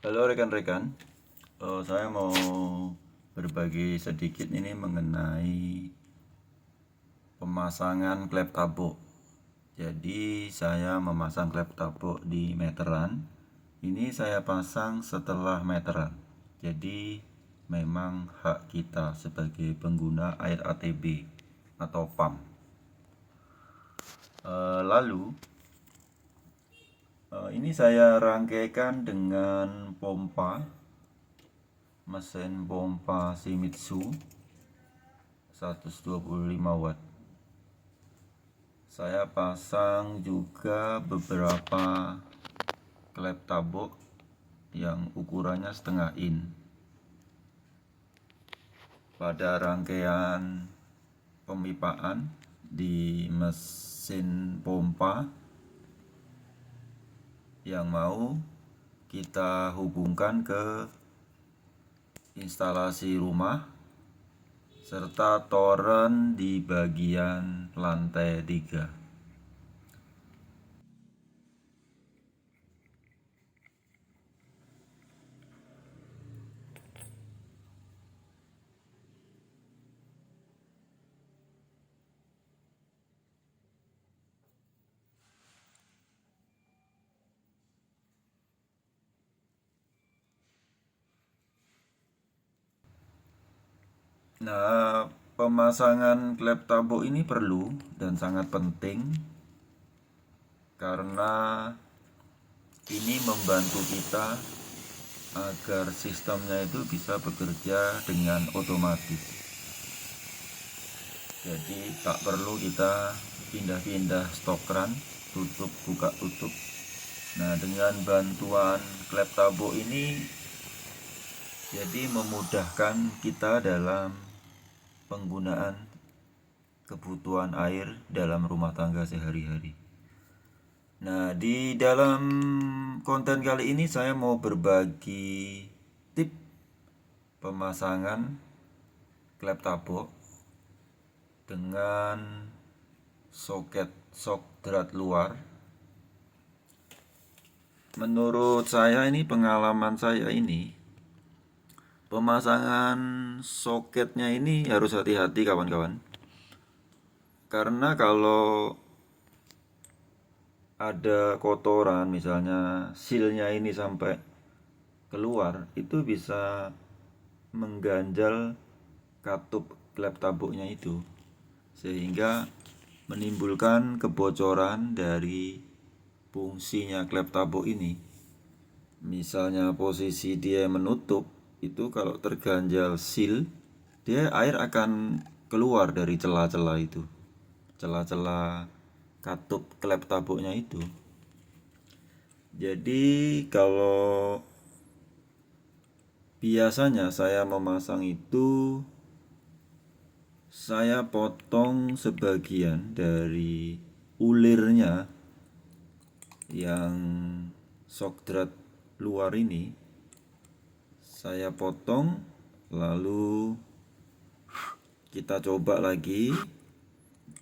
Halo rekan-rekan, saya mau berbagi sedikit ini mengenai pemasangan klep tabok. Jadi saya memasang klep tabok di meteran. Ini saya pasang setelah meteran. Jadi memang hak kita sebagai pengguna air ATB atau PAM. Lalu ini saya rangkaikan dengan pompa mesin pompa Shimizu 125 watt. Saya pasang juga beberapa klep tabok yang ukurannya setengah in pada rangkaian pemipaan di mesin pompa yang mau kita hubungkan ke instalasi rumah serta toren di bagian lantai 3. Nah, pemasangan klep tabok ini perlu dan sangat penting karena ini membantu kita agar sistemnya itu bisa bekerja dengan otomatis. Jadi tak perlu kita pindah-pindah stok run, tutup buka tutup. Nah, dengan bantuan klep tabok ini jadi memudahkan kita dalam penggunaan kebutuhan air dalam rumah tangga sehari-hari. Nah, di dalam konten kali ini saya mau berbagi tip pemasangan klep tabok dengan soket shock drat luar. Menurut saya ini, pengalaman saya ini, pemasangan soketnya ini harus hati-hati kawan-kawan. Karena kalau ada kotoran, misalnya silnya ini sampai keluar, itu bisa mengganjal katup klep taboknya itu, sehingga menimbulkan kebocoran dari fungsinya klep tabok ini. Misalnya posisi dia menutup, itu kalau terganjal seal, dia air akan keluar dari celah-celah itu, celah-celah katup klep taboknya itu. Jadi kalau biasanya saya memasang itu, saya potong sebagian dari ulirnya yang shock drat luar ini. Saya potong, lalu kita coba lagi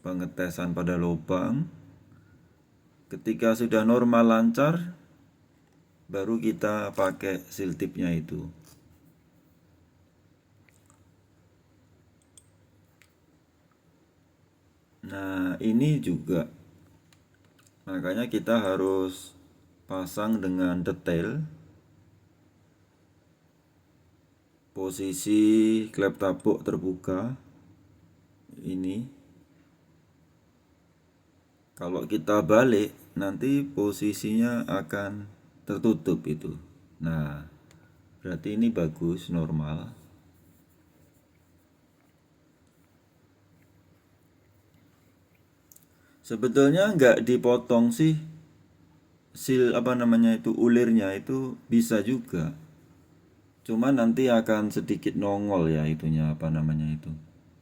pengetesan pada lubang. Ketika sudah normal lancar, baru kita pakai seal tipnya itu. Nah, ini juga makanya kita harus pasang dengan detail posisi klep tabok terbuka ini. Kalau kita balik, nanti posisinya akan tertutup itu. Nah, berarti ini bagus, normal. Sebetulnya nggak dipotong sih, seal itu ulirnya itu bisa juga. Cuma nanti akan sedikit nongol ya itunya itu.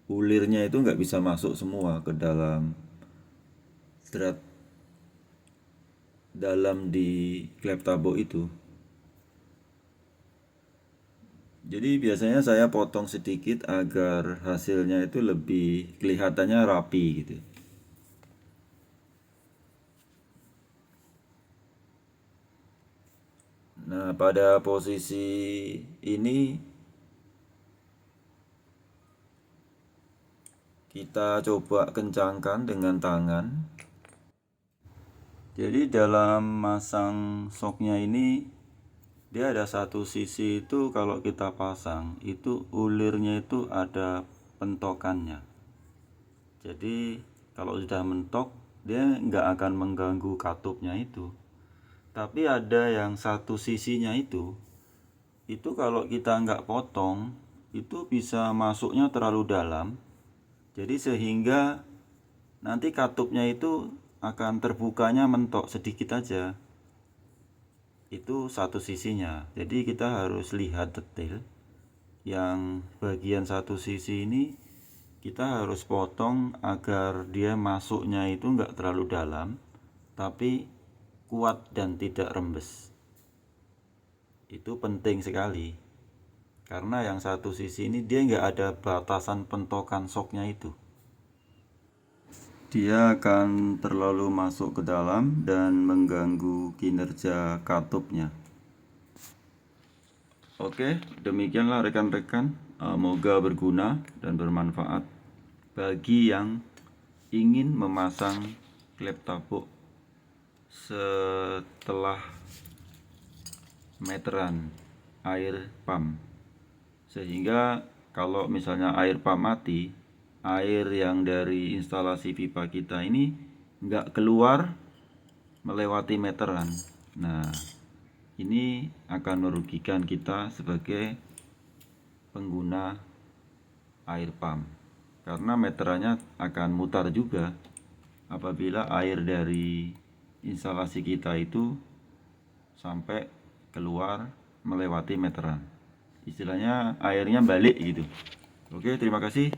Ulirnya itu nggak bisa masuk semua ke dalam drat dalam di klep tabok itu. Jadi biasanya saya potong sedikit agar hasilnya itu lebih kelihatannya rapi gitu. Nah, pada posisi ini kita coba kencangkan dengan tangan. Jadi dalam masang soknya ini dia ada satu sisi itu kalau kita pasang itu ulirnya itu ada pentokannya. Jadi kalau sudah mentok dia nggak akan mengganggu katupnya itu. Tapi ada yang satu sisinya itu kalau kita nggak potong itu bisa masuknya terlalu dalam. Jadi sehingga nanti katupnya itu akan terbukanya mentok sedikit aja. Itu satu sisinya. Jadi kita harus lihat detail. Yang bagian satu sisi ini kita harus potong agar dia masuknya itu nggak terlalu dalam, tapi kuat dan tidak rembes. Itu penting sekali. Karena yang satu sisi ini dia nggak ada batasan pentokan soknya itu. Dia akan terlalu masuk ke dalam dan mengganggu kinerja katupnya. Oke, demikianlah rekan-rekan. Moga berguna dan bermanfaat bagi yang ingin memasang klep tabuk setelah meteran air pump. Sehingga kalau misalnya air pump mati, air yang dari instalasi pipa kita ini nggak keluar melewati meteran. Nah, ini akan merugikan kita sebagai pengguna air pump. Karena meterannya akan mutar juga apabila air dari instalasi kita itu sampai keluar melewati meteran. Istilahnya airnya balik gitu. Oke, terima kasih.